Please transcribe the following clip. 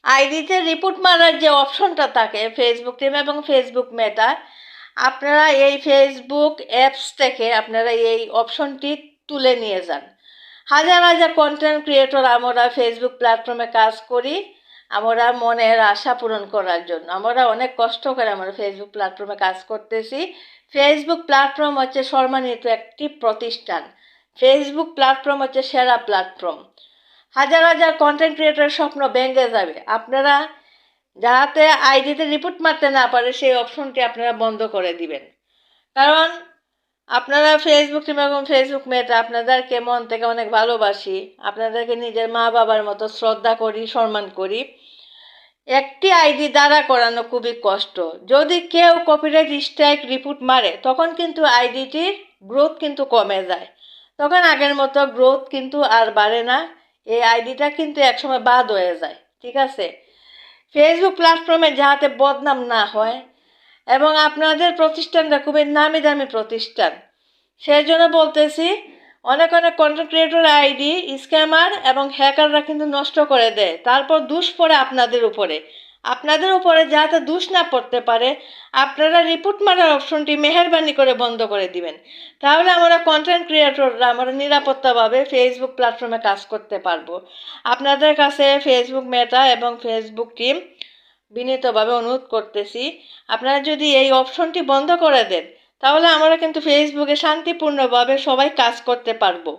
আইডিতে রিপোর্ট মারার যে অপশনটা থাকে ফেসবুক টিম এবং ফেসবুক মেটা, আপনারা এই ফেসবুক অ্যাপস থেকে আপনারা এই অপশনটি তুলে নিয়ে যান। হাজার হাজার কন্টেন্ট ক্রিয়েটর আমরা ফেসবুক প্ল্যাটফর্মে কাজ করি, আমরা মনের আশা পূরণ করার জন্য আমরা অনেক কষ্ট করে আমরা ফেসবুক প্ল্যাটফর্মে কাজ করতেছি। ফেসবুক প্ল্যাটফর্ম হচ্ছে সম্মানিত একটি প্রতিষ্ঠান। ফেসবুক প্ল্যাটফর্ম হচ্ছে সেরা প্ল্যাটফর্ম। হাজার হাজার কন্টেন্ট ক্রিয়েটরের স্বপ্ন ভেঙে যাবে। আপনারা যাতে আইডিতে রিপোর্ট মারতে না পারে সেই অপশনটি আপনারা বন্ধ করে দিবেন। কারণ আপনারা ফেসবুক টিম এবং ফেসবুক মেটা আপনাদেরকে মন থেকে অনেক ভালোবাসি, আপনাদেরকে নিজের মা বাবার মতো শ্রদ্ধা করি, সম্মান করি। একটি আইডি দাঁড়া করানো খুবই কষ্ট। যদি কেউ কপিরাইট স্ট্রাইক রিপোর্ট মারে তখন কিন্তু আইডিটির গ্রোথ কিন্তু কমে যায়, তখন আগের মতো গ্রোথ কিন্তু আর বাড়ে না। এই আইডিটা কিন্তু একসময় বাদ হয়ে যায়। ঠিক আছে, ফেসবুক প্ল্যাটফর্মে যাতে বদনাম না হয় এবং আপনাদের প্রতিষ্ঠানটা খুবই নামি দামি প্রতিষ্ঠান, সেই জন্য বলতেছি অনেক অনেক কন্টেন্ট ক্রিয়েটর আইডি স্ক্যামার এবং হ্যাকাররা কিন্তু নষ্ট করে দেয়, তারপর দোষ পড়ে আপনাদের উপরে যাতে দোষ না পড়তে পারে আপনারা রিপোর্ট মারার অপশনটি মেহেরবানি করে বন্ধ করে দিবেন। তাহলে আমরা কন্টেন্ট ক্রিয়েটররা আমরা নিরাপত্তাভাবে ফেসবুক প্ল্যাটফর্মে কাজ করতে পারবো। আপনাদের কাছে ফেসবুক মেটা এবং ফেসবুক টিম বিনীতভাবে অনুরোধ করতেছি, আপনারা যদি এই অপশনটি বন্ধ করে দেন তাহলে আমরা কিন্তু ফেসবুকে শান্তিপূর্ণভাবে সবাই কাজ করতে পারবো।